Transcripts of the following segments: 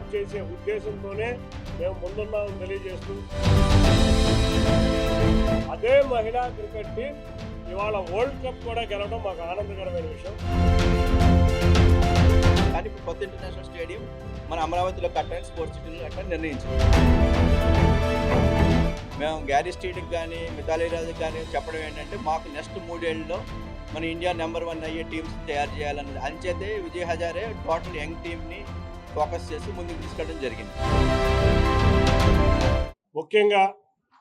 Develop చేసే ఉద్దేశంతోనే మేము ముందున్నామని తెలియజేస్తూ అదే మహిళా క్రికెట్ టీం ఇవాళ వరల్డ్ కప్ కూడా గెలవడం మాకు ఆనందకరమైన విషయం. కానీ ఇప్పుడు కొత్త ఇంటర్నేషనల్ స్టేడియం మన అమరావతిలో కట్టాలని స్పోర్ట్స్ సిటీలో కట్టాలని నిర్ణయించాం. మేము గ్యారీ స్ట్రీట్కి కానీ మిథాలీ రాజుకి కానీ చెప్పడం ఏంటంటే మాకు నెక్స్ట్ 3 ఏళ్ళలో మన ఇండియా నెంబర్ 1 అయ్యే టీమ్స్ తయారు చేయాలన్నది. అంచేతే విజయ్ హజారే టోటల్ యంగ్ టీమ్ని ఫోకస్ చేసి ముందుకు తీసుకెళ్ళడం జరిగింది. ముఖ్యంగా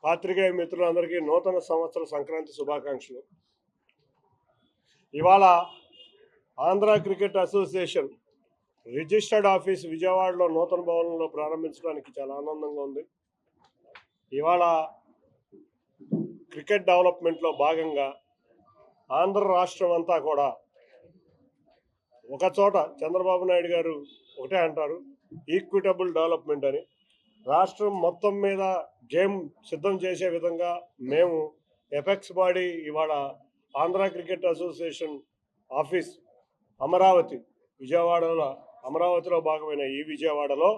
పాత్రికేయ మిత్రులందరికీ నూతన సంవత్సర సంక్రాంతి శుభాకాంక్షలు. ఇవాళ Andhra cricket association registered office విజయవాడలో నూతన భవనంలో ప్రారంభించడానికి చాలా ఆనందంగా ఉంది. ఇవాళ క్రికెట్ డెవలప్మెంట్లో భాగంగా ఆంధ్ర రాష్ట్రం అంతా కూడా ఒకచోట చంద్రబాబు నాయుడు గారు ఒకటే అంటారు, ఈక్విటబుల్ డెవలప్మెంట్ అని. రాష్ట్రం మొత్తం మీద గేమ్ సిద్ధం చేసే విధంగా మేము ఎపెక్స్ బాడీ ఇవాళ ఆంధ్ర క్రికెట్ అసోసియేషన్ ఆఫీస్ అమరావతిలో భాగమైన ఈ విజయవాడలో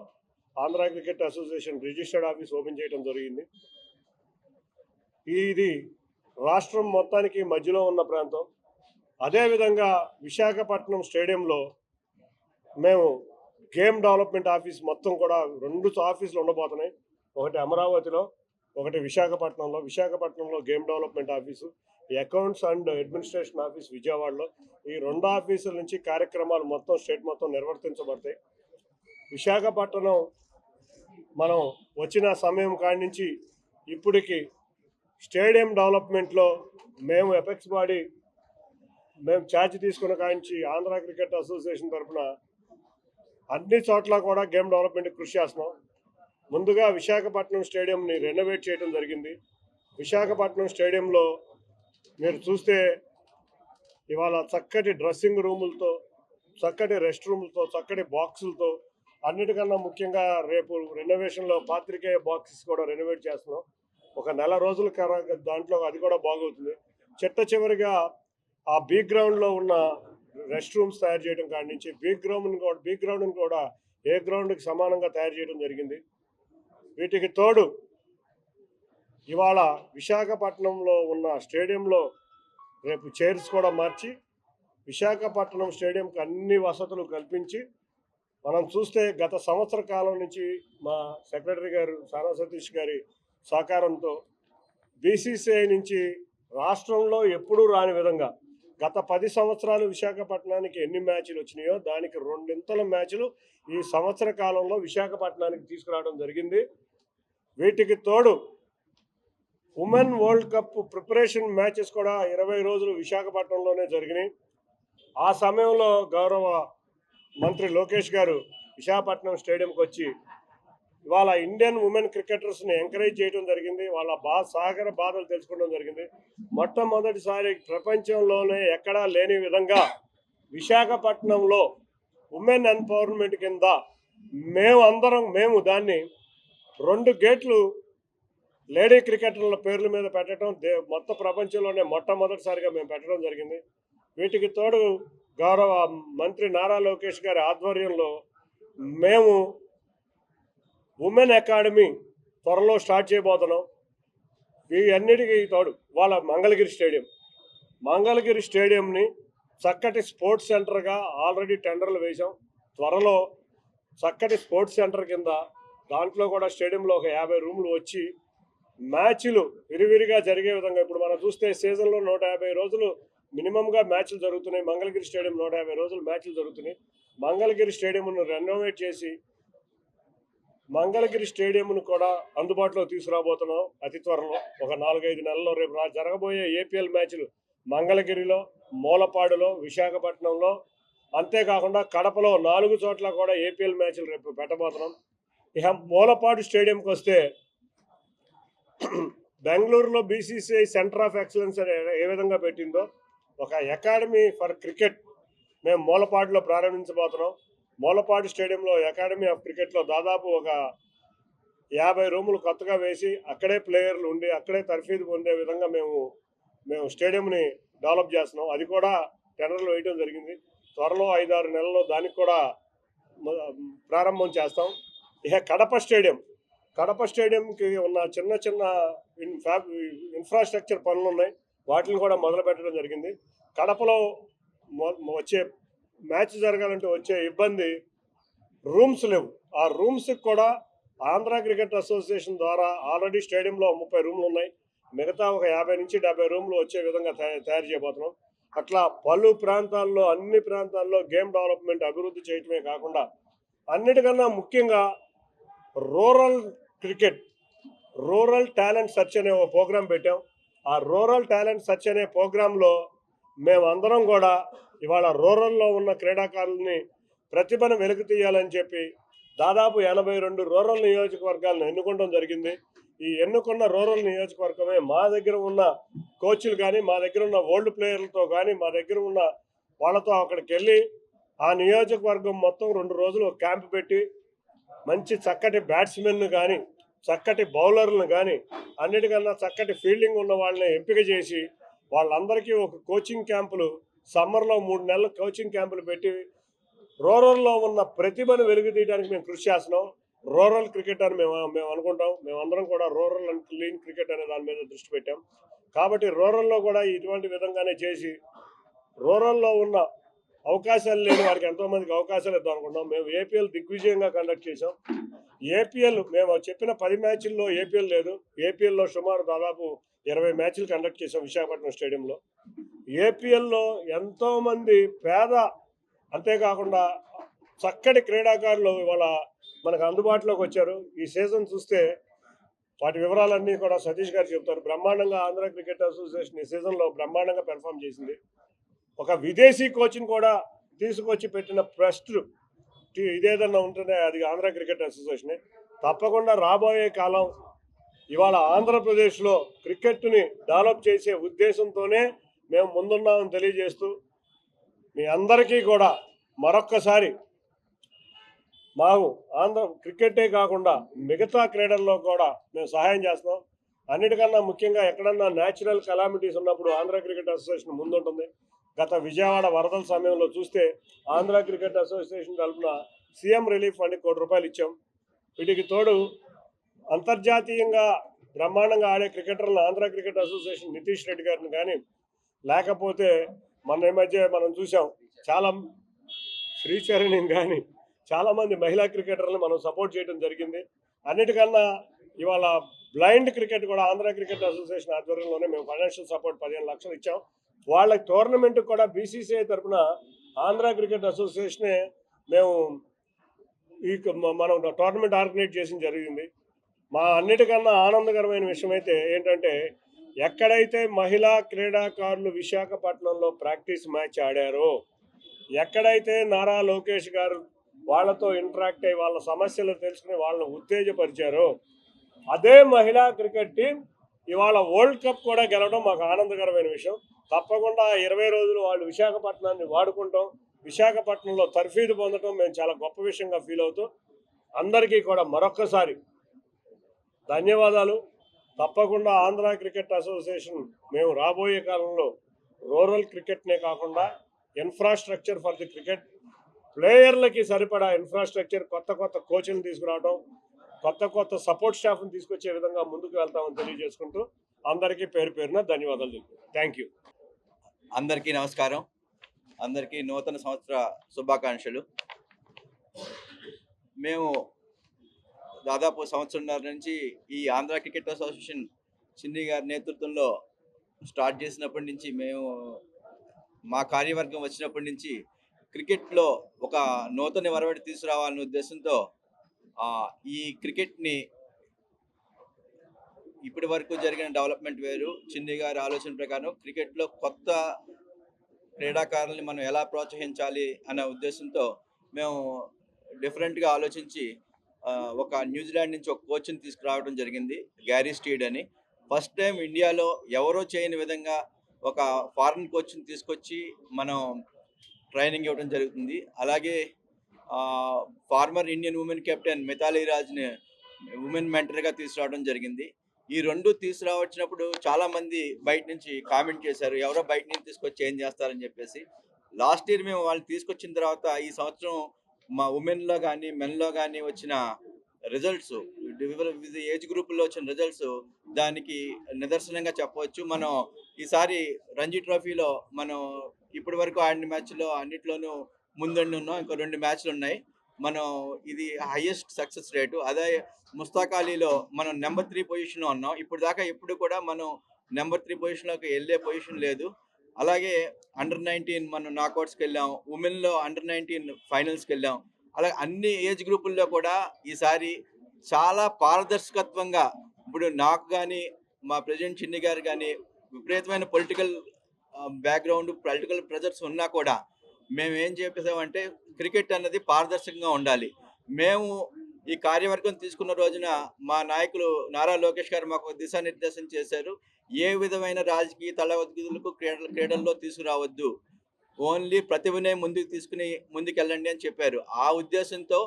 Andhra cricket association registered office open చేయడం జరిగింది. ఇది రాష్ట్రం మొత్తానికి మధ్యలో ఉన్న ప్రాంతం. అదేవిధంగా విశాఖపట్నం స్టేడియంలో మేము గేమ్ డెవలప్మెంట్ ఆఫీస్ మొత్తం కూడా 2 ఆఫీసులు ఉండబోతున్నాయి. ఒకటి అమరావతిలో, ఒకటి విశాఖపట్నంలో. విశాఖపట్నంలో game development office, accounts and administration office విజయవాడలో. ఈ 2 ఆఫీసుల నుంచి కార్యక్రమాలు మొత్తం స్టేట్ మొత్తం నిర్వర్తించబడతాయి. విశాఖపట్నం మనం వచ్చిన సమయం కాడి నుంచి ఇప్పటికి స్టేడియం డెవలప్మెంట్లో మేము ఎపెక్స్ బాడీ మేము ఛార్జ్ తీసుకున్న కాడి నుంచి ఆంధ్ర క్రికెట్ అసోసియేషన్ తరఫున అన్ని చోట్ల కూడా గేమ్ డెవలప్మెంట్ కృషి చేస్తున్నాం. ముందుగా విశాఖపట్నం స్టేడియంని రెనోవేట్ చేయడం జరిగింది. విశాఖపట్నం స్టేడియంలో మీరు చూస్తే ఇవాళ చక్కటి డ్రెస్సింగ్ రూములతో, చక్కటి రెస్ట్ రూములతో, చక్కటి బాక్సులతో, అన్నిటికన్నా ముఖ్యంగా రేపు రెనోవేషన్లో పాత్రికేయ బాక్సెస్ కూడా రెనోవేట్ చేస్తున్నాం. ఒక నెల రోజుల దాంట్లో అది కూడా బాగవుతుంది. చివరిగా ఆ బీ గ్రౌండ్లో ఉన్న రెస్ట్ రూమ్స్ తయారు చేయడం కాడి నుంచి బీ గ్రౌండ్ని కూడా ఏ గ్రౌండ్కి సమానంగా తయారు చేయడం జరిగింది. వీటికి తోడు ఇవాళ విశాఖపట్నంలో ఉన్న స్టేడియంలో రేపు చైర్స్ కూడా మార్చి విశాఖపట్నం స్టేడియంకి అన్ని వసతులు కల్పించి, మనం చూస్తే గత సంవత్సర కాలం నుంచి మా సెక్రటరీ గారు సానా సతీష్ గారి సహకారంతో బీసీసీఐ నుంచి రాష్ట్రంలో ఎప్పుడూ రాని విధంగా గత 10 సంవత్సరాలు విశాఖపట్నానికి ఎన్ని మ్యాచ్లు వచ్చినాయో దానికి 2 మ్యాచ్లు ఈ సంవత్సర కాలంలో విశాఖపట్నానికి తీసుకురావడం జరిగింది. వీటికి తోడు women world cup preparation matches కూడా 20 రోజులు విశాఖపట్నంలోనే జరిగినాయి. ఆ సమయంలో గౌరవ మంత్రి లోకేష్ గారు విశాఖపట్నం స్టేడియంకి వచ్చి ఇవాళ ఇండియన్ ఉమెన్ క్రికెటర్స్ని ఎంకరేజ్ చేయడం జరిగింది. వాళ్ళ సాగర బాధలు తెలుసుకోవడం జరిగింది. మొట్టమొదటిసారి ప్రపంచంలోనే ఎక్కడా లేని విధంగా విశాఖపట్నంలో ఉమెన్ ఎంపవర్మెంట్ కింద మేము దాన్ని 2 గేట్లు లేడీ క్రికెటర్ల పేర్ల మీద పెట్టడం మొత్తం ప్రపంచంలోనే మొట్టమొదటిసారిగా మేము పెట్టడం జరిగింది. వీటికి తోడు గౌరవ మంత్రి నారా లోకేష్ గారి ఆధ్వర్యంలో మేము ఉమెన్ అకాడమీ త్వరలో స్టార్ట్ చేయబోతున్నాం. వీటన్నిటికీ తోడు వాళ్ళ మంగళగిరి స్టేడియంని చక్కటి స్పోర్ట్స్ సెంటర్గా ఆల్రెడీ టెండర్లు వేశాం. త్వరలో చక్కటి స్పోర్ట్స్ సెంటర్ కింద దాంట్లో కూడా స్టేడియంలో ఒక 50 రూములు వచ్చి మ్యాచ్లు విరివిరిగా జరిగే విధంగా, ఇప్పుడు మనం చూస్తే సీజన్లో 150 రోజులు మినిమంగా మ్యాచ్లు జరుగుతున్నాయి. మంగళగిరి స్టేడియం 150 రోజులు మ్యాచ్లు జరుగుతున్నాయి. మంగళగిరి స్టేడియంను రెనోవేట్ చేసి మంగళగిరి స్టేడియంను కూడా అందుబాటులో తీసుకురాబోతున్నాం అతి త్వరలో. ఒక 4-5 నెలల్లో రేపు జరగబోయే ఏపీఎల్ మ్యాచ్లు మంగళగిరిలో, మూలపాడులో, విశాఖపట్నంలో, అంతేకాకుండా కడపలో 4 చోట్ల కూడా ఏపీఎల్ మ్యాచ్లు రేపు పెట్టబోతున్నాం. ఇక మూలపాడు స్టేడియంకి వస్తే బెంగళూరులో బీసీసీఐ సెంటర్ ఆఫ్ ఎక్సలెన్స్ ఏ విధంగా పెట్టిందో ఒక అకాడమీ ఫర్ క్రికెట్ మేము మూలపాడులో ప్రారంభించబోతున్నాం. మూలపాడు స్టేడియంలో అకాడమీ ఆఫ్ క్రికెట్లో దాదాపు ఒక 50 రూములు కొత్తగా వేసి అక్కడే ప్లేయర్లు ఉండి అక్కడే తర్ఫీదు పొందే విధంగా మేము స్టేడియంని డెవలప్ చేస్తున్నాం. అది కూడా టెండర్లు వేయడం జరిగింది. త్వరలో 5-6 నెలల్లో దానికి కూడా ప్రారంభం చేస్తాం. ఇక కడప స్టేడియంకి ఉన్న చిన్న చిన్న ఇన్ఫ్రాస్ట్రక్చర్ పనులు ఉన్నాయి, వాటిని కూడా మొదలు పెట్టడం జరిగింది. కడపలో వచ్చే మ్యాచ్ జరగాలంటే వచ్చే ఇబ్బంది రూమ్స్ లేవు. ఆ రూమ్స్కి కూడా ఆంధ్ర క్రికెట్ అసోసియేషన్ ద్వారా ఆల్రెడీ స్టేడియంలో 30 రూమ్లు ఉన్నాయి, మిగతా ఒక 50 నుంచి 70 రూమ్లు వచ్చే విధంగా తయారు చేయబోతున్నాం. అట్లా పలు ప్రాంతాల్లో అన్ని ప్రాంతాల్లో గేమ్ డెవలప్మెంట్ అభివృద్ధి చేయటమే కాకుండా అన్నిటికన్నా ముఖ్యంగా rural cricket, rural talent search అనే ఒక ప్రోగ్రాం పెట్టాం. ఆ రూరల్ టాలెంట్ సర్చ్ అనే ప్రోగ్రాంలో మేమందరం కూడా ఇవాళ రూరల్లో ఉన్న క్రీడాకారుల్ని ప్రతిభను వెలికి తీయాలని చెప్పి దాదాపు 82 రూరల్ నియోజకవర్గాలను ఎన్నుకోవడం జరిగింది. ఈ ఎన్నుకున్న రూరల్ నియోజకవర్గమే మా దగ్గర ఉన్న కోచ్లు కానీ, మా దగ్గర ఉన్న ఓల్డ్ ప్లేయర్లతో కానీ, మా దగ్గర ఉన్న వాళ్ళతో అక్కడికి వెళ్ళి ఆ నియోజకవర్గం మొత్తం 2 రోజులు క్యాంప్ పెట్టి మంచి చక్కటి బ్యాట్స్మెన్ను కానీ, చక్కటి బౌలర్లను కానీ, అన్నిటికన్నా చక్కటి ఫీల్డింగ్ ఉన్న వాళ్ళని ఎంపిక చేసి వాళ్ళందరికీ ఒక కోచింగ్ క్యాంపులు సమ్మర్లో 3 నెలలు కోచింగ్ క్యాంపులు పెట్టి రూరల్లో ఉన్న ప్రతిభను వెలుగు తీయడానికి మేము కృషి చేస్తున్నాం. రూరల్ క్రికెట్ అని మేము అనుకుంటాం. మేమందరం కూడా రూరల్ అండ్ క్లీన్ క్రికెట్ అనే దాని మీద దృష్టి పెట్టాం. కాబట్టి రూరల్లో కూడా ఇటువంటి విధంగానే చేసి రూరల్లో ఉన్న అవకాశాలు లేని వారికి ఎంతోమందికి అవకాశాలు ఇద్దాం అనుకుంటున్నాం. మేము ఏపీఎల్ దిగ్విజయంగా కండక్ట్ చేసాం. ఏపీఎల్ మేము చెప్పిన 10 మ్యాచ్ల్లో ఏపీఎల్ లేదు. ఏపీఎల్లో సుమారు దాదాపు 20 మ్యాచ్లు కండక్ట్ చేసాం విశాఖపట్నం స్టేడియంలో. ఏపీఎల్లో ఎంతోమంది పేద, అంతేకాకుండా చక్కటి క్రీడాకారులు ఇవాళ మనకు అందుబాటులోకి వచ్చారు. ఈ సీజన్ చూస్తే వాటి వివరాలన్నీ కూడా సతీష్ గారు చెప్తారు. బ్రహ్మాండంగా ఆంధ్ర క్రికెట్ అసోసియేషన్ ఈ సీజన్లో బ్రహ్మాండంగా పెర్ఫామ్ చేసింది. ఒక విదేశీ కోచ్ని కూడా తీసుకొచ్చి పెట్టిన ఫస్ట్ ఇదేదన్నా ఉంటుందే అది ఆంధ్ర క్రికెట్ అసోసియేషనే. తప్పకుండా రాబోయే కాలం ఇవాళ ఆంధ్రప్రదేశ్లో క్రికెట్ని డెవలప్ చేసే ఉద్దేశంతోనే మేము ముందున్నామని తెలియజేస్తూ మీ అందరికీ కూడా మరొక్కసారి మాకు ఆంధ్ర క్రికెటే కాకుండా మిగతా క్రీడల్లో కూడా మేము సహాయం చేస్తున్నాం. అన్నిటికన్నా ముఖ్యంగా ఎక్కడన్నా న్యాచురల్ కలామిటీస్ ఉన్నప్పుడు ఆంధ్ర క్రికెట్ అసోసియేషన్ ముందుంటుంది. గత విజయవాడ వరదల సమయంలో చూస్తే ఆంధ్ర క్రికెట్ అసోసియేషన్ తరఫున సీఎం రిలీఫ్ ఫండ్కి ₹1 ఇచ్చాం. వీటికి తోడు అంతర్జాతీయంగా బ్రహ్మాండంగా ఆడే క్రికెటర్లను ఆంధ్ర క్రికెట్ అసోసియేషన్ నితీష్ రెడ్డి గారిని కానీ, లేకపోతే మన ఈ మధ్య మనం చూసాం చాలా శ్రీచరణి కానీ చాలామంది మహిళా క్రికెటర్లను మనం సపోర్ట్ చేయడం జరిగింది. అన్నిటికన్నా ఇవాళ బ్లైండ్ క్రికెట్ కూడా ఆంధ్ర క్రికెట్ అసోసియేషన్ ఆధ్వర్యంలోనే మేము ఫైనాన్షియల్ సపోర్ట్ 15 లక్షలు ఇచ్చాం. వాళ్ళకి టోర్నమెంట్ కూడా బీసీసీఐ తరఫున ఆంధ్ర క్రికెట్ అసోసియేషనే మేము మనం టోర్నమెంట్ ఆర్గనైజ్ చేసిన జరిగింది. మా అన్నిటికన్నా ఆనందకరమైన విషయం అయితే ఏంటంటే ఎక్కడైతే మహిళా క్రీడాకారులు విశాఖపట్నంలో ప్రాక్టీస్ మ్యాచ్ ఆడారో, ఎక్కడైతే నారా లోకేష్ గారు వాళ్ళతో ఇంటరాక్ట్ అయ్యి వాళ్ళ సమస్యలు తెలుసుకుని వాళ్ళని ఉత్తేజపరిచారో అదే మహిళా క్రికెట్ టీం ఇవాళ వరల్డ్ కప్ కూడా గెలవడం మాకు ఆనందకరమైన విషయం. తప్పకుండా 20 రోజులు వాళ్ళు విశాఖపట్నాన్ని వాడుకుంటాం, విశాఖపట్నంలో తర్ఫీదు పొందడం మేము చాలా గొప్ప విషయంగా ఫీల్ అవుతాం. అందరికీ కూడా మరొక్కసారి ధన్యవాదాలు. తప్పకుండా ఆంధ్ర క్రికెట్ అసోసియేషన్ మేము రాబోయే కాలంలో రూరల్ క్రికెట్నే కాకుండా ఇన్ఫ్రాస్ట్రక్చర్ ఫర్ ది క్రికెట్, ప్లేయర్లకి సరిపడా ఇన్ఫ్రాస్ట్రక్చర్, కొత్త కోచ్లను తీసుకురావడం, కొత్త సపోర్ట్ స్టాఫ్ని తీసుకొచ్చే విధంగా ముందుకు వెళ్తామని తెలియజేసుకుంటూ అందరికీ పేరు పేరున ధన్యవాదాలు. Thank you. అందరికీ నమస్కారం. అందరికీ నూతన సంవత్సర శుభాకాంక్షలు. మేము దాదాపు 1.5 సంవత్సరం నుంచి ఈ ఆంధ్ర క్రికెట్ అసోసియేషన్ చిన్ని గారి నేతృత్వంలో స్టార్ట్ చేసినప్పటి నుంచి మా కార్యవర్గం వచ్చినప్పటి నుంచి క్రికెట్లో ఒక నూతన వరవడి తీసుకురావాలనే ఉద్దేశంతో ఈ క్రికెట్ని ఇప్పటి వరకు జరిగిన డెవలప్మెంట్ వేరు. చిన్ని గారి ఆలోచన ప్రకారం క్రికెట్లో కొత్త క్రీడాకారుల్ని మనం ఎలా ప్రోత్సహించాలి అనే ఉద్దేశంతో మేము డిఫరెంట్గా ఆలోచించి ఒక న్యూజిలాండ్ నుంచి ఒక కోచ్ని తీసుకురావడం జరిగింది, గ్యారీ స్టీడ్ అని. ఫస్ట్ టైం ఇండియాలో ఎవరో చేయని విధంగా ఒక ఫారిన్ కోచ్ని తీసుకొచ్చి మనం ట్రైనింగ్ ఇవ్వడం జరుగుతుంది. అలాగే former Indian women captain Mithali రాజ్ని ఉమెన్ మెంటర్గా తీసుకురావడం జరిగింది. ఈ 2 తీసుకురావచ్చినప్పుడు చాలామంది బయట నుంచి కామెంట్ చేశారు, ఎవరో బయట నుంచి తీసుకొచ్చి ఏం చేస్తారని చెప్పేసి. లాస్ట్ ఇయర్ మేము వాళ్ళు తీసుకొచ్చిన తర్వాత ఈ సంవత్సరం మా ఉమెన్లో కానీ మెన్లో కానీ వచ్చిన రిజల్ట్స్ వివిధ ఏజ్ గ్రూపుల్లో వచ్చిన రిజల్ట్స్ దానికి నిదర్శనంగా చెప్పవచ్చు. మనం ఈసారి రంజీ ట్రోఫీలో మనం ఇప్పటి వరకు ఆడిన మ్యాచ్లో అన్నిట్లోనూ ముందండి ఉన్నాం. ఇంకో 2 మ్యాచ్లు ఉన్నాయి. మనం ఇది హైయెస్ట్ సక్సెస్ రేటు. అదే ముస్తాక్ అలీలో మనం నెంబర్ 3 పొజిషన్లో ఉన్నాం. ఇప్పుడు దాకా ఎప్పుడు కూడా మనం నెంబర్ 3 పొజిషన్లోకి వెళ్ళే పొజిషన్ లేదు. అలాగే అండర్ 19 మనం నాకౌట్స్కి వెళ్ళాం. ఉమెన్లో అండర్ 19 ఫైనల్స్కి వెళ్ళాం. అలాగే అన్ని ఏజ్ గ్రూపుల్లో కూడా ఈసారి చాలా పారదర్శకత్వంగా ఇప్పుడు నాకు కానీ మా ప్రెసిడెంట్ చిన్ని గారు కానీ విపరీతమైన పొలిటికల్ బ్యాక్గ్రౌండ్ పొలిటికల్ ప్రెజర్స్ ఉన్నా కూడా మేము ఏం చెప్పేసామంటే క్రికెట్ అన్నది పారదర్శకంగా ఉండాలి. మేము ఈ కార్యవర్గం తీసుకున్న రోజున మా నాయకులు నారా లోకేష్ గారు మాకు దిశానిర్దేశం చేశారు. ఏ విధమైన రాజకీయ తలవద్దులకు క్రీడల్లో తీసుకురావద్దు, ఓన్లీ ప్రతిభనే ముందుకు తీసుకుని ముందుకెళ్ళండి అని చెప్పారు. ఆ ఉద్దేశంతో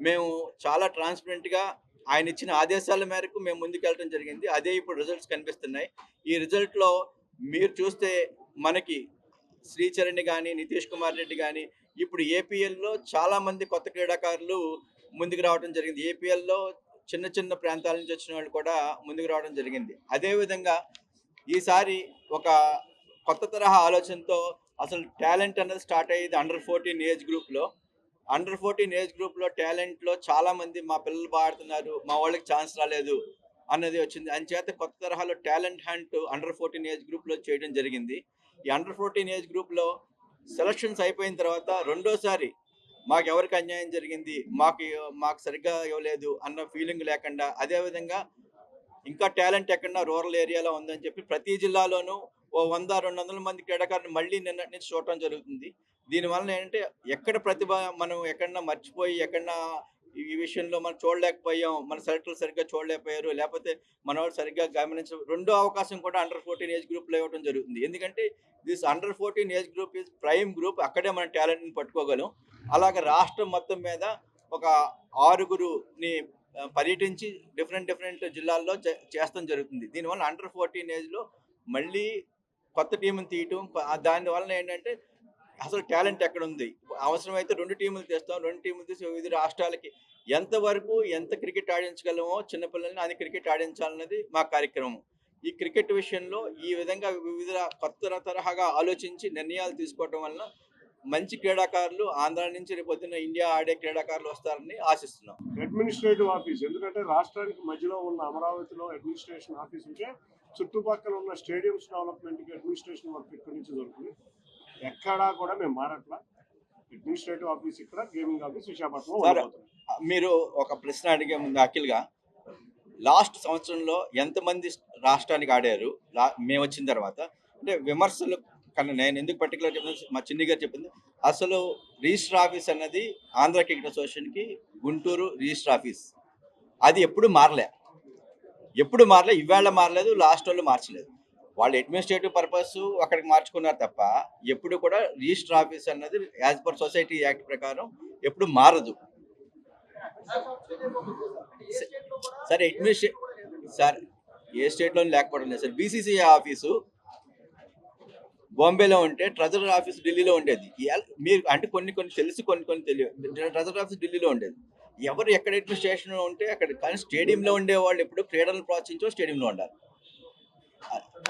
మేము చాలా ట్రాన్స్పరెంట్గా ఆయన ఇచ్చిన ఆదేశాల మేరకు మేము ముందుకెళ్ళడం జరిగింది. అదే ఇప్పుడు రిజల్ట్స్ కనిపిస్తున్నాయి. ఈ రిజల్ట్లో మీరు చూస్తే మనకి శ్రీచరణ్ కానీ నితీష్ కుమార్ రెడ్డి కానీ ఇప్పుడు ఏపీఎల్లో చాలామంది కొత్త క్రీడాకారులు ముందుకు రావడం జరిగింది. ఏపీఎల్లో చిన్న చిన్న ప్రాంతాల నుంచి వచ్చిన వాళ్ళు కూడా ముందుకు రావడం జరిగింది. అదేవిధంగా ఈసారి ఒక కొత్త తరహా ఆలోచనతో అసలు టాలెంట్ అనేది స్టార్ట్ అయ్యేది అండర్ 14 ఏజ్ గ్రూప్లో. అండర్ 14 ఏజ్ గ్రూప్లో టాలెంట్లో చాలామంది మా పిల్లలు బాగా ఆడుతున్నారు, మా వాళ్ళకి ఛాన్స్ రాలేదు అన్నది వచ్చింది. అంచేత కొత్త తరహాలో టాలెంట్ హంట్ అండర్ 14 ఏజ్ గ్రూప్లో చేయడం జరిగింది. ఈ అండర్ 14 ఏజ్ గ్రూప్లో సెలక్షన్స్ అయిపోయిన తర్వాత రెండోసారి మాకు ఎవరికి అన్యాయం జరిగింది, మాకు సరిగ్గా ఇవ్వలేదు అన్న ఫీలింగ్ లేకుండా, అదేవిధంగా ఇంకా టాలెంట్ ఎక్కడన్నా రూరల్ ఏరియాలో ఉందని చెప్పి ప్రతి జిల్లాలోనూ 100-200 మంది క్రీడాకారులు మళ్ళీ నిన్నటి నుంచి చూడటం జరుగుతుంది. దీనివల్ల ఏంటంటే ఎక్కడ ప్రతిభ మనం ఎక్కడన్నా మర్చిపోయి ఎక్కడన్నా ఈ విషయంలో మనం చూడలేకపోయాం, మన సెలెక్టర్లు సరిగ్గా చూడలేకపోయారు, లేకపోతే మన వాళ్ళు సరిగ్గా రెండో అవకాశం కూడా అండర్ 14 ఏజ్ గ్రూప్లో ఇవ్వడం జరుగుతుంది. ఎందుకంటే this under 14 age group is prime group. అక్కడే మన టాలెంట్ని పట్టుకోగలం. అలాగే రాష్ట్రం మొత్తం మీద ఒక 6గురుని పర్యటించి డిఫరెంట్ జిల్లాల్లో చేస్తాం జరుగుతుంది. దీనివల్ల అండర్ 14 ఏజ్లో మళ్ళీ కొత్త టీంని తీయటం, దానివల్ల ఏంటంటే అసలు టాలెంట్ ఎక్కడ ఉంది, అవసరమైతే 2 టీములు తీస్తాం, 2 టీములు తీసి వివిధ రాష్ట్రాలకి ఎంత క్రికెట్ ఆడించగలమో చిన్నపిల్లల్ని అది క్రికెట్ ఆడించాలన్నది మా కార్యక్రమం. ఈ క్రికెట్ విషయంలో ఈ విధంగా వివిధ కొత్త తరహాగా ఆలోచించి నిర్ణయాలు తీసుకోవడం వలన మంచి క్రీడాకారులు ఆంధ్ర నుంచి రేపొద్దున ఇండియా ఆడే క్రీడాకారులు వస్తారని ఆశిస్తున్నాం. అడ్మినిస్ట్రేటివ్ ఆఫీస్, ఎందుకంటే రాష్ట్రానికి మధ్యలో ఉన్న అమరావతిలో అడ్మినిస్ట్రేషన్ ఆఫీస్ ఉంటే చుట్టుపక్కల ఉన్న స్టేడియంస్ డెవలప్మెంట్కి అడ్మినిస్ట్రేషన్ వర్క్ ఇక్కడి నుంచి దొరుకుతుంది. ఎక్కడా కూడా మేము మారట్లా. అడ్మినిస్ట్రేటివ్ ఆఫీస్ ఇక్కడ, గేమింగ్ ఆఫీస్ విశాఖపట్నం. మీరు ఒక ప్రశ్న అడిగే ముందు అఖిల్గా, లాస్ట్ సంవత్సరంలో ఎంతమంది రాష్ట్రానికి ఆడారు మేము వచ్చిన తర్వాత? అంటే విమర్శలు కన్నా నేను ఎందుకు పర్టికులర్ చెప్పింది, మా చిన్ని గారు చెప్పింది, అసలు రిజిస్టర్ ఆఫీస్ అన్నది ఆంధ్ర క్రికెట్ అసోసియేషన్కి గుంటూరు రిజిస్టర్ ఆఫీస్ అది ఎప్పుడు మారలే. ఇవాళ మారలేదు, లాస్ట్ వాళ్ళు మార్చలేదు. వాళ్ళు అడ్మినిస్ట్రేటివ్ పర్పస్ అక్కడికి మార్చుకున్నారు తప్ప ఎప్పుడు కూడా రిజిస్టర్ ఆఫీస్ అన్నది యాజ్ పర్ సొసైటీ యాక్ట్ ప్రకారం ఎప్పుడు మారదు. సరే సార్ ఏ స్టేట్లో లేకపోవడం లేదు సార్. బీసీసీఐ ఆఫీసు బాంబేలో ఉంటే ట్రెజరర్ ఆఫీస్ ఢిల్లీలో ఉండేది. మీరు అంటే కొన్ని తెలుసు, కొన్ని తెలియదు. ట్రెజరర్ ఆఫీస్ ఢిల్లీలో ఉండేది. ఎవరు ఎక్కడ అడ్మినిస్ట్రేషన్ ఉంటే అక్కడ, కానీ స్టేడియంలో ఉండేవాళ్ళు ఎప్పుడు క్రీడలను ప్రోత్సహించో స్టేడియంలో ఉండాలి.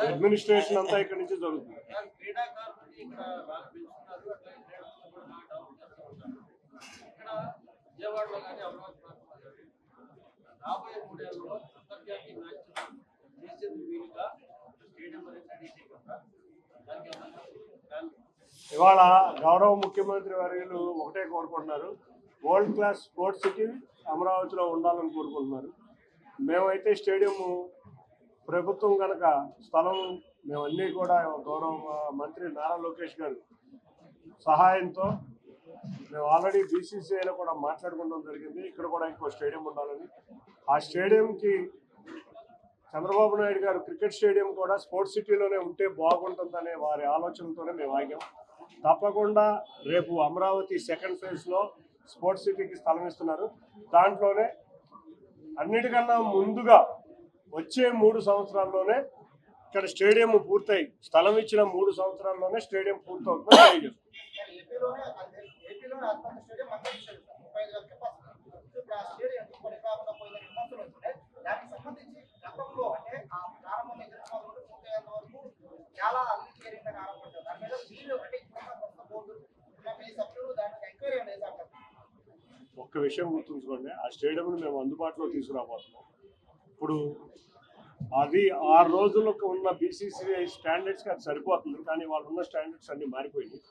అడ్మినిస్ట్రేషన్ అంతా ఇక్కడ నుంచి జరుగుతుంది. ఇవాళ గౌరవ ముఖ్యమంత్రి వర్యులు ఒకటే కోరుకుంటున్నారు, వరల్డ్ క్లాస్ స్పోర్ట్స్ సిటీ అమరావతిలో ఉండాలని కోరుకుంటున్నారు. మేమైతే స్టేడియం ప్రభుత్వం కనుక స్థలం మేమన్నీ కూడా గౌరవ మంత్రి నారా లోకేష్ గారు సహాయంతో మేము ఆల్రెడీ బీసీసీఐలో కూడా మాట్లాడుకోవడం జరిగింది. ఇక్కడ కూడా ఇంకో స్టేడియం ఉండాలని. ఆ స్టేడియంకి చంద్రబాబు నాయుడు గారు క్రికెట్ స్టేడియం కూడా స్పోర్ట్స్ సిటీలోనే ఉంటే బాగుంటుందనే వారి ఆలోచనతోనే మేము ఆగాం. తప్పకుండా రేపు అమరావతి సెకండ్ ఫేజ్లో స్పోర్ట్స్ సిటీకి స్థలం ఇస్తున్నారు. దాంట్లోనే అన్నిటికన్నా ముందుగా వచ్చే 3 సంవత్సరాల్లోనే ఇక్కడ స్టేడియం పూర్తయి, స్థలం ఇచ్చిన 3 సంవత్సరాల్లోనే స్టేడియం పూర్తవుతుందని తెలియజేస్తుంది. ఇప్పుడు ఆ స్టేడియం ఎందుకు పనికిరాకుండా పోయిందని విమర్శలు వస్తున్నాయి. దానికి సంబంధించి గతంలో అంటే ఆ ప్రారంభం దగ్గర మొదలు పూర్తయ్యేంత వరకు చాలా అభివృద్ధి జరిగిందని ఆరోపణలు. దాని మీద మీరు అంటే ఇప్పుడున్న కొత్త బోర్డు మీ సభ్యులు దానికి ఎంక్వైరీ అనేది అంటారు. ఒక్క విషయం గుర్తుంచుకోండి, ఆ స్టేడియంని మేము అందుబాటులో తీసుకురాబోతున్నాం. ఇప్పుడు అది 6 రోజులకు ఉన్న బీసీసీఐ స్టాండర్డ్స్కి అది సరిపోతుంది, కానీ వాళ్ళు ఉన్న స్టాండర్డ్స్ అన్నీ మారిపోయినాయి.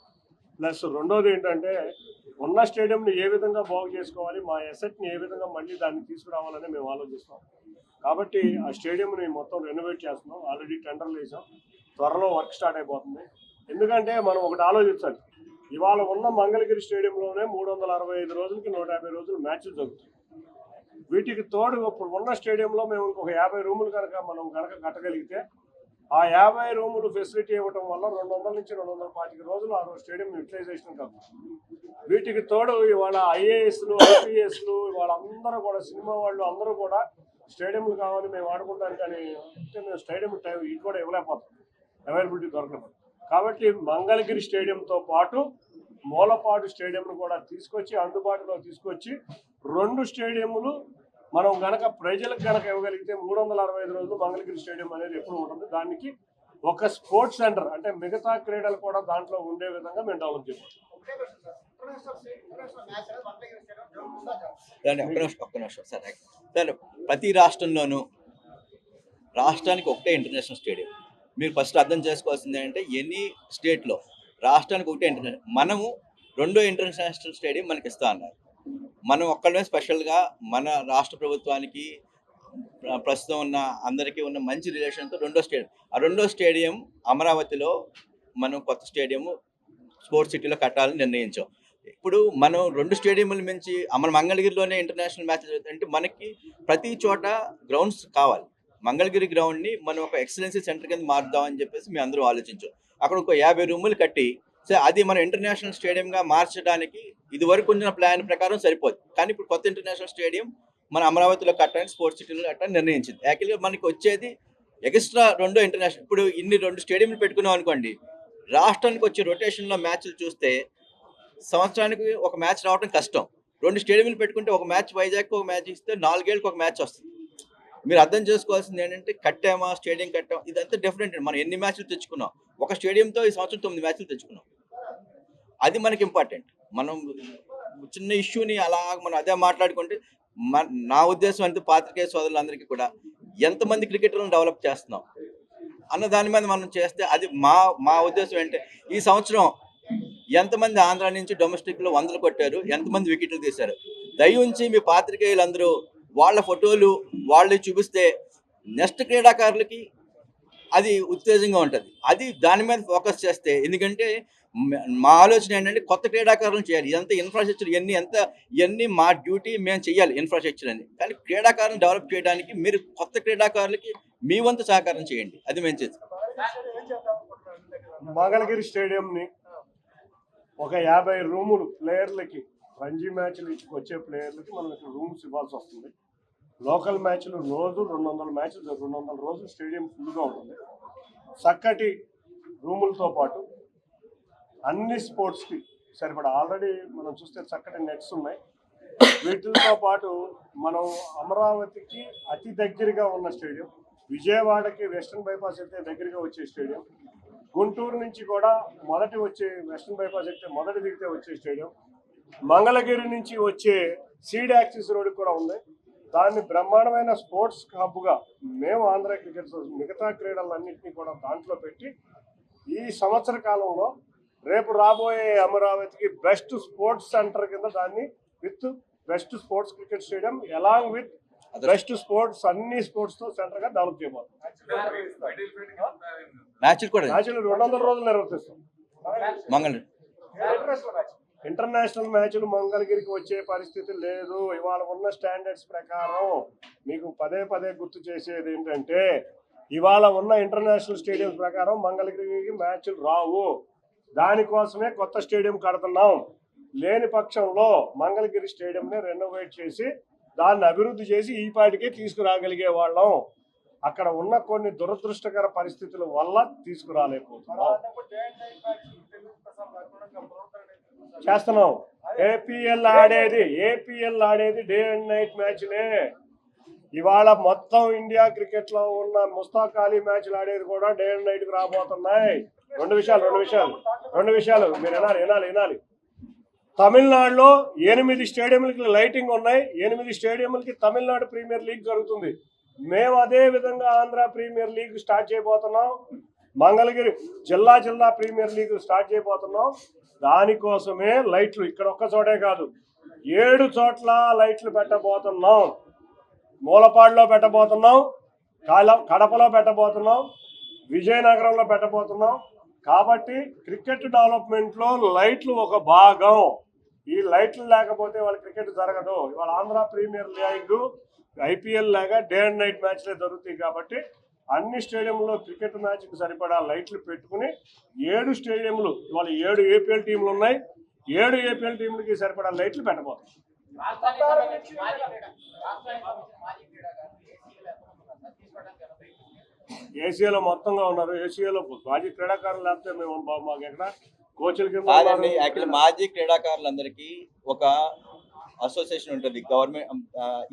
ప్లస్ రెండోది ఏంటంటే ఉన్న స్టేడియంని ఏ విధంగా బాగు చేసుకోవాలి, మా ఎసెట్ని ఏ విధంగా మళ్ళీ దాన్ని తీసుకురావాలని మేము ఆలోచిస్తాం. కాబట్టి ఆ స్టేడియంని మొత్తం రెనోవేట్ చేస్తున్నాం. ఆల్రెడీ టెండర్లు వేసాం, త్వరలో వర్క్ స్టార్ట్ అయిపోతుంది. ఎందుకంటే మనం ఒకటి ఆలోచించాలి, ఇవాళ ఉన్న మంగళగిరి స్టేడియంలోనే 365 రోజులకి 150 రోజులు మ్యాచ్లు జరుగుతాయి. వీటికి తోడు ఇప్పుడు ఉన్న స్టేడియంలో మేము ఇంకొక 50 రూములు మనం కట్టగలిగితే ఆ 50 రూములు ఫెసిలిటీ ఇవ్వడం వల్ల 200 నుంచి 225 రోజులు ఆ స్టేడియం యూటిలైజేషన్ కాదు. వీటికి తోడు ఇవాళ ఐఏఎస్లు, ఐపీఎస్లు వాళ్ళందరూ కూడా, సినిమా వాళ్ళు అందరూ కూడా స్టేడియంలు కావాలి మేము ఆడుకుంటాం, కానీ అంటే మేము స్టేడియం టైం ఇది కూడా ఇవ్వలేకపోతాం, అవైలబిలిటీ దొరకలేదు. కాబట్టి మంగళగిరి స్టేడియంతో పాటు మూలపాడు స్టేడియంను కూడా తీసుకొచ్చి అందుబాటులో తీసుకొచ్చి 2 స్టేడియంలు మనం గనక ప్రజలకు గనక ఇవ్వగలిగితే 365 రోజులు మంగళగిరి స్టేడియం అనేది ఎప్పుడు ఉంటుంది. దానికి ఒక స్పోర్ట్స్ సెంటర్ అంటే మిగతా క్రీడలు కూడా దాంట్లో ఉండే విధంగా మేము డెవలప్ చేయాలి. ఒక్క నిమిషం సార్. ప్రతి రాష్ట్రంలోనూ రాష్ట్రానికి ఒకటే ఇంటర్నేషనల్ స్టేడియం. మీరు ఫస్ట్ అర్థం చేసుకోవాల్సింది ఏంటంటే ఎనీ స్టేట్లో రాష్ట్రానికి ఒకటే ఇంటర్నేషనల్, మనము 2 ఇంటర్నేషనల్ స్టేడియం మనకి ఇస్తా అన్నారు. మనం ఒక్కడమే స్పెషల్గా మన రాష్ట్ర ప్రభుత్వానికి ప్రస్తుతం ఉన్న అందరికీ ఉన్న మంచి రిలేషన్తో 2వ స్టేడియం, ఆ 2వ స్టేడియం అమరావతిలో మనం కొత్త స్టేడియం స్పోర్ట్స్ సిటీలో కట్టాలని నిర్ణయించాం. ఇప్పుడు మనం 2 స్టేడియంల మించి మన మంగళగిరిలోనే ఇంటర్నేషనల్ మ్యాచ్ జరుగుతుందంటే మనకి ప్రతి చోట గ్రౌండ్స్ కావాలి. మంగళగిరి గ్రౌండ్ని మనం ఒక ఎక్సలెన్సీ సెంటర్ కింద మారుద్దామని చెప్పేసి మేము అందరూ ఆలోచించాం. అక్కడ ఒక 50 రూములు కట్టి అది మన ఇంటర్నేషనల్ స్టేడియంగా మార్చడానికి ఇదివరకు ఉన్న ప్లాన్ ప్రకారం సరిపోదు, కానీ ఇప్పుడు కొత్త ఇంటర్నేషనల్ స్టేడియం మన అమరావతిలో కట్టడానికి స్పోర్ట్స్ సిటీలో కట్టడానికి నిర్ణయించింది. యాక్చువల్గా మనకి వచ్చేది ఎక్స్ట్రా 2 ఇంటర్నేషనల్. ఇప్పుడు ఇన్ని 2 స్టేడియంలు పెట్టుకున్నాం అనుకోండి, రాష్ట్రానికి వచ్చే రొటేషన్లో మ్యాచ్లు చూస్తే సంవత్సరానికి ఒక మ్యాచ్ రావడం కష్టం. 2 స్టేడియంలు పెట్టుకుంటే ఒక మ్యాచ్ వైజాగ్కి ఒక మ్యాచ్ ఇస్తే 4 ఏళ్ళకి ఒక మ్యాచ్ వస్తుంది. మీరు అర్థం చేసుకోవాల్సింది ఏంటంటే కట్టామా స్టేడియం కట్టామా ఇదంతా డిఫరెంట్. మనం ఎన్ని మ్యాచ్లు తెచ్చుకున్నాం, ఒక స్టేడియంతో ఈ సంవత్సరం 9 మ్యాచ్లు తెచ్చుకున్నాం, అది మనకి ఇంపార్టెంట్. మనం చిన్న ఇష్యూని అలా మనం అదే మాట్లాడుకుంటే నా ఉద్దేశం అంటే పాత్రికేయ సోదరులందరికీ కూడా ఎంతమంది క్రికెటర్లను డెవలప్ చేస్తున్నాం అన్న దాని మీద మనం చేస్తే అది మా ఉద్దేశం ఏంటంటే ఈ సంవత్సరం ఎంతమంది ఆంధ్ర నుంచి డొమెస్టిక్లో 100 కొట్టారు, ఎంతమంది వికెట్లు తీశారు. దయించి మీ పాత్రికేయులందరూ వాళ్ళ ఫోటోలు వాళ్ళు చూపిస్తే నెక్స్ట్ క్రీడాకారులకి అది ఉత్తేజంగా ఉంటుంది. అది దాని మీద ఫోకస్ చేస్తే, ఎందుకంటే మా ఆలోచన ఏంటంటే కొత్త క్రీడాకారులను చేయాలి. ఇదంతా ఇన్ఫ్రాస్ట్రక్చర్ ఇవన్నీ మా డ్యూటీ, మేము చేయాలి ఇన్ఫ్రాస్ట్రక్చర్ అని. కానీ క్రీడాకారులను డెవలప్ చేయడానికి మీరు కొత్త క్రీడాకారులకి మీ వంతు సహకారం చేయండి, అది మేము చేస్తాం. మంగళగిరి స్టేడియంని ఒక 50 రూములు ప్లేయర్లకి, రంజీ మ్యాచ్లు వచ్చే ప్లేయర్లకి మనం ఇక్కడ రూమ్స్ ఇవ్వాల్సి వస్తుంది. లోకల్ మ్యాచ్లు రోజు 200 మ్యాచ్లు 200 రోజులు స్టేడియం ఫుల్గా ఉంటుంది. చక్కటి రూములతో పాటు అన్ని స్పోర్ట్స్కి సరిపడా ఆల్రెడీ మనం చూస్తే చక్కటి నెట్స్ ఉన్నాయి. వీటితో పాటు మనం అమరావతికి అతి దగ్గరగా ఉన్న స్టేడియం, విజయవాడకి వెస్టర్న్ బైపాస్ అయితే దగ్గరగా వచ్చే స్టేడియం, గుంటూరు నుంచి కూడా వెస్టర్న్ బైపాస్ అయితే మొదటి దిగితే వచ్చే స్టేడియం, మంగళగిరి నుంచి వచ్చే సీడ్ యాక్సిస్ రోడ్ కూడా ఉంది. దాన్ని బ్రహ్మాండమైన స్పోర్ట్స్ హబ్గా మేము ఆంధ్ర క్రికెట్ మిగతా క్రీడలన్నింటినీ కూడా దాంట్లో పెట్టి ఈ సంవత్సర కాలంలో రేపు రాబోయే అమరావతికి బెస్ట్ స్పోర్ట్స్ సెంటర్ కింద దాన్ని with best sports cricket stadium along with best sports అన్ని స్పోర్ట్స్తో సెంటర్గా డెవలప్ చేయబోతుంది. మ్యాచ్లు 200 రోజులు నిర్వర్తిస్తాం. ఇంటర్నేషనల్ మ్యాచ్లు మంగళగిరికి వచ్చే పరిస్థితి లేదు. ఇవాళ ఉన్న స్టాండర్డ్స్ ప్రకారం మీకు పదే గుర్తు చేసేది ఏంటంటే, ఇవాళ ఉన్న ఇంటర్నేషనల్ స్టేడియం ప్రకారం మంగళగిరికి మ్యాచ్లు రావు. దానికోసమే కొత్త స్టేడియం కడుతున్నాం. లేని పక్షంలో మంగళగిరి స్టేడియంని రెనోవేట్ చేసి దాన్ని అభివృద్ధి చేసి ఈ పాటికే తీసుకురాగలిగే వాళ్ళం. అక్కడ ఉన్న కొన్ని దురదృష్టకర పరిస్థితుల వల్ల తీసుకురాలేకపోతున్నాం. చేస్తున్నాం. ఏపీఎల్ ఆడేది డే అండ్ నైట్ మ్యాచ్లే. ఇవాళ మొత్తం ఇండియా క్రికెట్ లో ఉన్న ముస్తాక్ అలీ మ్యాచ్లు ఆడేది కూడా డే అండ్ నైట్ కి రాబోతున్నాయి. రెండు విషయాలు మీరు వినాలి. తమిళనాడులో 8 స్టేడియంలకి లైటింగ్ ఉన్నాయి. 8 స్టేడియంలకి తమిళనాడు ప్రీమియర్ లీగ్ జరుగుతుంది. మేము అదే విధంగా ఆంధ్ర ప్రీమియర్ లీగ్ స్టార్ట్ చేయబోతున్నాం. మంగళగిరి జిల్లా ప్రీమియర్ లీగ్ స్టార్ట్ చేయబోతున్నాం. దానికోసమే లైట్లు ఇక్కడ ఒక్క చోటే కాదు, 7 చోట్ల లైట్లు పెట్టబోతున్నాం. మూలపాడులో పెట్టబోతున్నాం, కడపలో పెట్టబోతున్నాం, విజయనగరంలో పెట్టబోతున్నాం. కాబట్టి క్రికెట్ డెవలప్మెంట్లో లైట్లు ఒక భాగం. ఈ లైట్లు లేకపోతే వాళ్ళ క్రికెట్ జరగదు. ఇవాళ ఆంధ్ర ప్రీమియర్ లీగ్ ఐపీఎల్ లాగా డే అండ్ నైట్ మ్యాచ్లే జరుగుతాయి. కాబట్టి అన్ని స్టేడియంలో క్రికెట్ మ్యాచ్కి సరిపడా లైట్లు పెట్టుకుని 7 స్టేడియంలు, ఇవాళ 7 ఏపీఎల్ టీంలు ఉన్నాయి. 7 ఏపీఎల్ టీంలకి సరిపడా లైట్లు పెట్టబోతున్నాం. ఏసీఏలో మొత్తంగా ఉన్నారు. ఏసీఏలో మాజీ క్రీడాకారులు లేకపోతే మేము మాకు ఎక్కడ కోచ్ల కాదండి. యాక్చువల్లీ మాజీ క్రీడాకారులందరికీ ఒక అసోసియేషన్ ఉంటుంది గవర్నమెంట్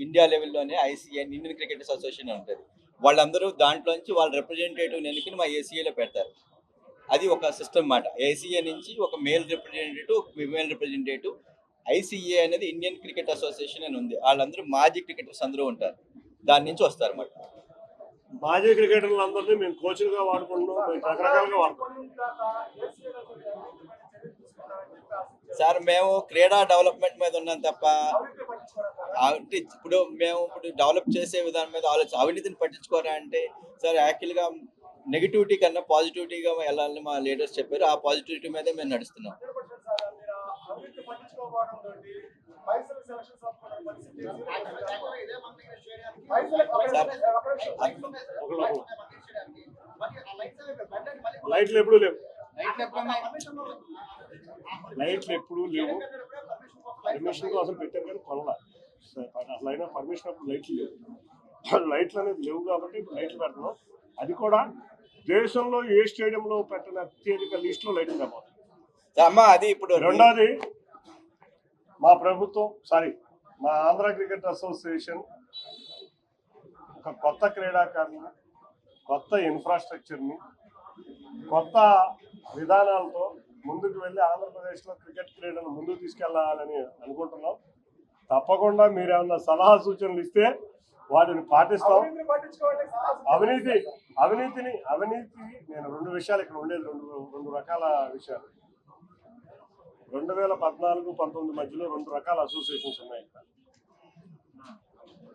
ఇండియా లెవెల్లోనే, ఐసీఎన్ ఇండియన్ క్రికెటర్స్ అసోసియేషన్ ఉంటుంది. వాళ్ళందరూ దాంట్లోంచి వాళ్ళ రిప్రజెంటేటివ్ ఎన్నికని మా ఏసీఏలో పెడతారు. అది ఒక సిస్టమ్ మాట. ఏసీఏ నుంచి ఒక మేల్ రిప్రజెంటేటివ్, ఒక ఫిమేల్ రిప్రజెంటేటివ్. ఐసీఏ అనేది ఇండియన్ క్రికెట్ అసోసియేషన్ అని ఉంది. వాళ్ళందరూ మాజీ క్రికెటర్స్ అందరూ ఉంటారు, దాని నుంచి వస్తారు అన్నమాట. మాజీ క్రికెటర్లు అందరినీ మేము కోచ్లుగా వాడుకుంటున్నాం, రకరకాలుగా వాడుకుంటున్నాం. సార్ మేము క్రీడా డెవలప్మెంట్ మీద ఉన్నాం తప్ప ఇప్పుడు డెవలప్ చేసే విధానం మీద అవినీతిని పట్టించుకోరా అంటే సార్, యాక్చువల్గా నెగిటివిటీ కన్నా పాజిటివిటీగా వెళ్ళాలని మా లీడర్స్ చెప్పారు. ఆ పాజిటివిటీ మీదే మేము నడుస్తున్నాం. లైట్లు ఎప్పుడు లేవు. పర్మిషన్ కోసం పెట్టారు కానీ కొనలా. అసలు అయినా పర్మిషన్ అప్పుడు లైట్లు లేవు. లైట్లు అనేది లేవు కాబట్టి లైట్లు పెడుతున్నాం. అది కూడా దేశంలో ఏ స్టేడియంలో పెట్టిన అత్యధిక లిస్టులో లైట్లు రాబోతుంది. అది ఇప్పుడు రెండోది, మా ఆంధ్ర క్రికెట్ అసోసియేషన్ ఒక కొత్త క్రీడాకారుని, కొత్త ఇన్ఫ్రాస్ట్రక్చర్ని, కొత్త విధానాలతో ముందుకు వెళ్ళి ఆంధ్రప్రదేశ్లో క్రికెట్ క్రీడను ముందుకు తీసుకెళ్లాలని అనుకుంటున్నాం. తప్పకుండా మీరు ఏమన్నా సలహా సూచనలు ఇస్తే వాటిని పాటిస్తాం. అవినీతి నేను 2 విషయాలు ఇక్కడ ఉండేది, రెండు రకాల విషయాలు. 2014-19 మధ్యలో 2 రకాల అసోసియేషన్స్ ఉన్నాయి ఇక్కడ.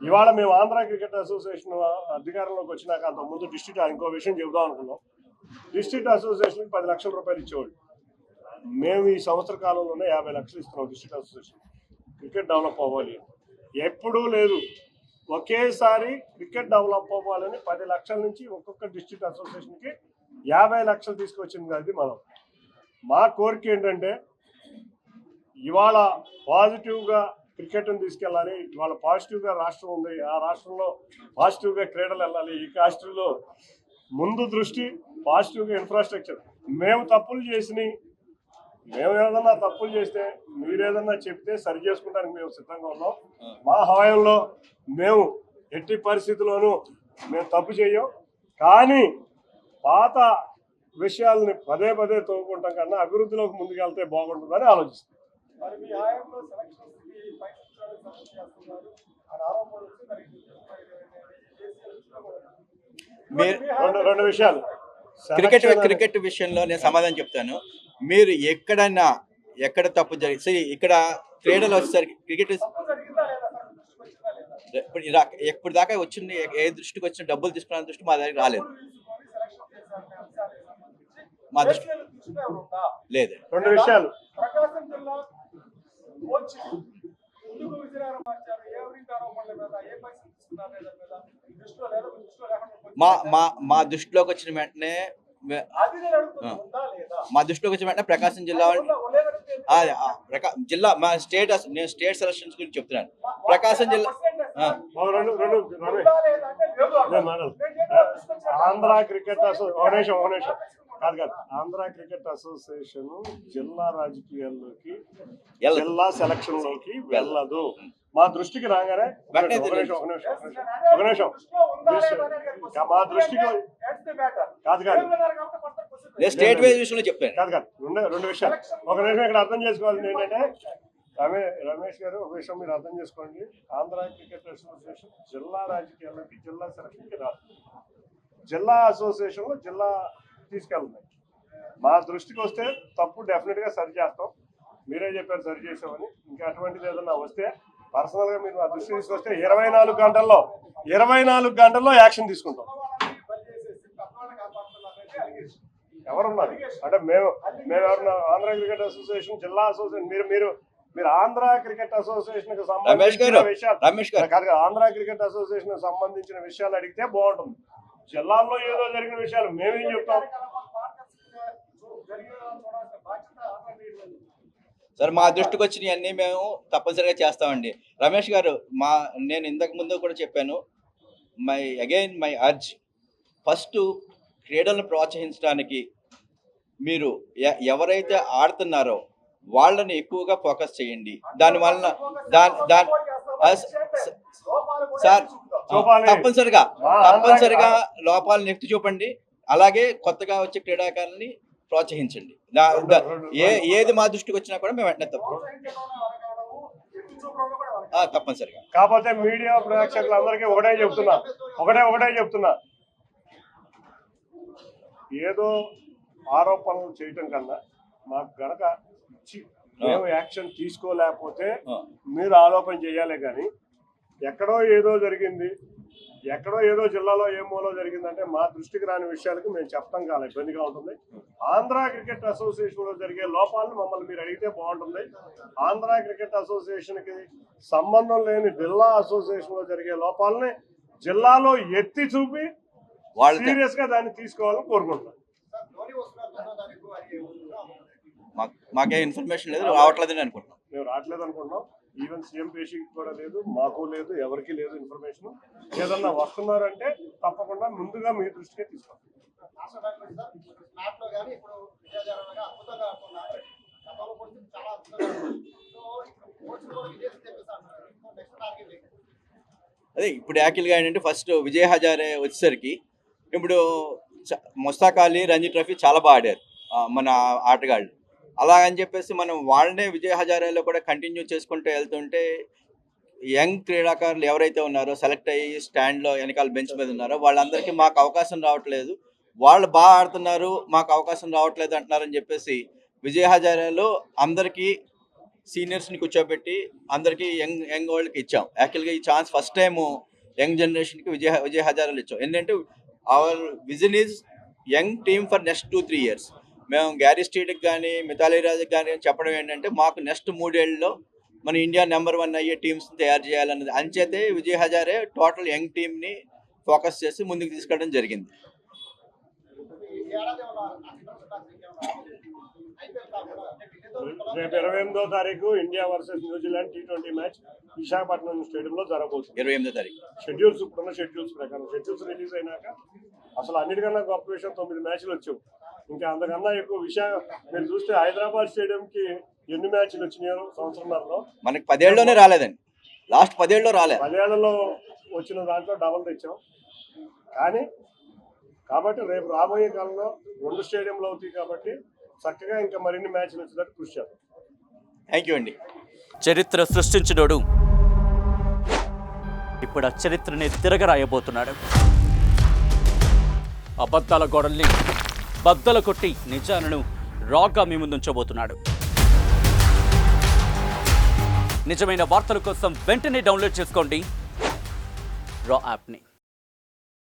ఇవాళ మేము ఆంధ్ర క్రికెట్ అసోసియేషన్ అధికారంలోకి వచ్చినాక అంతకుముందు ఇంకో విషయం చెబుదాం అనుకున్నాం. డిస్ట్రిక్ట్ అసోసియేషన్కి 10 లక్షల రూపాయలు ఇచ్చేవాళ్ళు. మేము ఈ సంవత్సర కాలంలోనే 50 లక్షలు ఇస్తున్నాం డిస్ట్రిక్ట్ అసోసియేషన్. క్రికెట్ డెవలప్ అవ్వాలి ఎప్పుడూ లేదు, ఒకేసారి క్రికెట్ డెవలప్ అవ్వాలని 10 లక్షల నుంచి ఒక్కొక్క డిస్ట్రిక్ట్ అసోసియేషన్కి 50 లక్షలు తీసుకొచ్చింది. అది మా కోరిక ఏంటంటే ఇవాళ పాజిటివ్గా క్రికెట్ని తీసుకెళ్ళాలి. ఇవాళ పాజిటివ్గా రాష్ట్రం ఉంది, ఆ రాష్ట్రంలో పాజిటివ్గా క్రీడలు వెళ్ళాలి. ఈ రాష్ట్రంలో ముందు దృష్టి పాజిటివ్గా ఇన్ఫ్రాస్ట్రక్చర్. మేము ఏదన్నా తప్పులు చేస్తే మీరేదన్నా చెప్తే సరి చేసుకోవడానికి మేము సిద్ధంగా ఉన్నాం. మా హయాంలో మేము ఎట్టి పరిస్థితుల్లోనూ మేము తప్పు చేయం. కానీ పాత విషయాలని పదే తోముకుంటాం కన్నా అభివృద్ధిలోకి ముందుకెళ్తే బాగుంటుందని ఆలోచిస్తాం. రెండు విషయాలు. క్రికెట్ విషయంలో నేను సమాధానం చెప్తాను. మీరు ఎక్కడ తప్పు జరిగి ఇక్కడ క్రీడలు వచ్చేసరికి క్రికెట్ ఇప్పుడు దాకా వచ్చింది, ఏ దృష్టికి వచ్చిన డబ్బులు తీసుకున్న దృష్టి మా దగ్గర రాలేదు. మా దృష్టి లేదు. 2 విషయాలు. మా దృష్టిలోకి వచ్చిన వెంటనే ప్రకాశం జిల్లా మా నేను స్టేట్ సెలక్షన్స్ గురించి చెప్తున్నాను. ప్రకాశం జిల్లా ఆంధ్ర క్రికెట్ అసోసియేషన్ కాదు ఆంధ్ర క్రికెట్ అసోసియేషన్ జిల్లా రాజకీయాల్లోకి వెళ్ళదు. జిల్లా సెలక్షన్ లోకి వెళ్ళదు. మా దృష్టికి రాగానే వెంటనే ఒక నిమిషం మా దృష్టికి కాదు నేను స్టేట్ వైజ్ విషయంలో చెప్పాను. కాదు రెండు విషయాలు ఒక నిమిషం ఇక్కడ అర్థం చేసుకోవాల్సింది ఏంటంటే రమేష్ గారు ఒక విషయం మీరు అర్థం చేసుకోండి. ఆంధ్ర క్రికెట్ అసోసియేషన్ జిల్లా రాజకీయాల్లోకి జిల్లా సెలక్షన్కి రాదు. జిల్లా అసోసియేషన్లో జిల్లా తీసుకెళ్తున్నాయి. మా దృష్టికి వస్తే తప్పు డెఫినెట్గా సరి చేస్తాం. మీరే చెప్పారు సరి చేసామని. ఇంకా అటువంటిది ఏదన్నా వస్తే పర్సనల్గా మీరు మా దృష్టి తీసుకొస్తే 24 గంటల్లో యాక్షన్ తీసుకుంటాం. ఎవరున్నారు అంటే మేము ఎవరన్నా ఆంధ్ర క్రికెట్ అసోసియేషన్ జిల్లా అసోసియేషన్ మీరు ఆంధ్ర క్రికెట్ అసోసియేషన్ కి సంబంధించిన విషయాలు కాదు ఆంధ్ర క్రికెట్ అసోసియేషన్ సంబంధించిన విషయాలు అడిగితే బాగుంటుంది. జిల్లాల్లో ఏదో జరిగిన విషయాలు మేమేం చెప్తాం సార్? మా దృష్టికి వచ్చినవన్నీ మేము తప్పనిసరిగా చేస్తామండి. రమేష్ గారు, నేను ఇంతకు ముందు కూడా చెప్పాను, మై అర్జ్ ఫస్ట్ క్రీడలను ప్రోత్సహించడానికి మీరు ఎవరైతే ఆడుతున్నారో వాళ్ళని ఎక్కువగా ఫోకస్ చేయండి. దానివల్ల సార్ తప్పనిసరిగా లోపాలను ఎత్తి చూపండి. అలాగే కొత్తగా వచ్చే క్రీడాకారుల్ని ప్రోత్సహించండి. ఏది మా దృష్టికి వచ్చినా కూడా మేము వెంటనే తప్పనిసరిగా. కాకపోతే మీడియా ప్రేక్షకులందరికీ ఒకటే చెప్తున్నా, ఏదో ఆరోపణలు చేయటం కన్నా మాకు గనక ఇచ్చి మేము యాక్షన్ తీసుకోలేకపోతే మీరు ఆరోపణ చేయాలి. కానీ ఎక్కడో ఏదో జరిగింది, ఎక్కడో ఏదో జిల్లాలో ఏ మూలో జరిగిందంటే మా దృష్టికి రాని విషయాలకు మేము చెప్పడం చాలా ఇబ్బందిగా ఉంటుంది. ఆంధ్ర క్రికెట్ అసోసియేషన్ లో జరిగే లోపాలను మమ్మల్ని మీరు అడిగితే బాగుంటుంది. ఆంధ్ర క్రికెట్ అసోసియేషన్ కి సంబంధం లేని జిల్లా అసోసియేషన్ లో జరిగే లోపాలని జిల్లాలో ఎత్తి చూపి సీరియస్ గా దాన్ని తీసుకోవాలని కోరుకుంటున్నాం. మాకే ఇన్ఫర్మేషన్ లేదు, రావట్లేదని అనుకుంటున్నాం. మేము రావట్లేదు అనుకుంటున్నాం. ఈవెన్ సీఎం పేషీకి కూడా లేదు, మాకు లేదు, ఎవరికి లేదు ఇన్ఫర్మేషన్. ఏదన్నా వస్తున్నారంటే తప్పకుండా ముందుగా మీ దృష్టికే తీసుకోండి. అదే ఇప్పుడు యాక్చువల్గా ఏంటంటే ఫస్ట్ విజయ్ హజారే వచ్చేసరికి ఇప్పుడు ముస్తాక్ అలీ, రంజీ ట్రోఫీ చాలా బాగా ఆడారు మన ఆటగాళ్ళు. అలాగని చెప్పేసి మనం వాళ్ళనే విజయ్ హజారేలో కూడా కంటిన్యూ చేసుకుంటూ వెళ్తుంటే యంగ్ క్రీడాకారులు ఎవరైతే ఉన్నారో సెలెక్ట్ అయ్యి స్టాండ్లో వెనకాల బెంచ్ మీద ఉన్నారో వాళ్ళందరికీ మాకు అవకాశం రావట్లేదు, వాళ్ళు బాగా ఆడుతున్నారు మాకు అవకాశం రావట్లేదు అంటున్నారని చెప్పేసి విజయ్ హజారేలో అందరికీ సీనియర్స్ని కూర్చోబెట్టి అందరికీ యంగ్ వాళ్ళకి ఇచ్చాం. యాక్చువల్గా ఈ ఛాన్స్ ఫస్ట్ టైము యంగ్ జనరేషన్కి విజయ్ హజారేలో ఇచ్చాం. ఏంటంటే hour vision is young team for next 2-3 years. మేము గ్యారీ స్ట్రీట్కి కానీ మిథాలీ రాజ్కి కానీ చెప్పడం ఏంటంటే మాకు నెక్స్ట్ 3 ఏళ్లలో మన ఇండియా నెంబర్ 1 అయ్యే టీమ్స్ని తయారు చేయాలన్నది. అంచేతే విజయ్ హజారే టోటల్ యంగ్ టీమ్ని ఫోకస్ చేసి ముందుకు తీసుకెళ్ళడం జరిగింది. రేపు 28వ తారీఖు India versus New Zealand T20 match Visakhapatnam స్టేడియంలో జరగబోతుంది. 28వ తారీఖు షెడ్యూల్స్ ఇప్పుడున్న షెడ్యూల్స్ ప్రకారం షెడ్యూల్స్ రిలీజ్ అయినాక అసలు అన్నిటికన్నా గొప్ప విషయం 9 మ్యాచ్లు వచ్చావు. ఇంకా అంతకన్నా ఎక్కువ విషయం మీరు చూస్తే హైదరాబాద్ స్టేడియంకి ఎన్ని మ్యాచ్లు వచ్చినాయో సంవత్సరంలో మనకి 10 ఏళ్ళలోనే రాలేదండి. లాస్ట్ 10 ఏళ్ళలో రాలేదు. 10 ఏళ్లలో వచ్చిన దాంట్లో డబల్ తెచ్చాం. కాబట్టి రేపు రాబోయే కాలంలో 2 స్టేడియంలు అవుతాయి. కాబట్టి చక్కగా ఇంకా మరిన్ని మ్యాచ్లు వచ్చేటట్టు కృషి చేద్దాం. థ్యాంక్ యూ అండి. చరిత్ర సృష్టించినోడు ఇప్పుడు ఆ చరిత్రని తిరగరాయబోతున్నాడు. అబద్ధాల గోడల్ని బద్దలు కొట్టి నిజాలను రాగా మీ ముందుంచబోతున్నాడు. నిజమైన వార్తల కోసం వెంటనే డౌన్లోడ్ చేసుకోండి రా యాప్ని.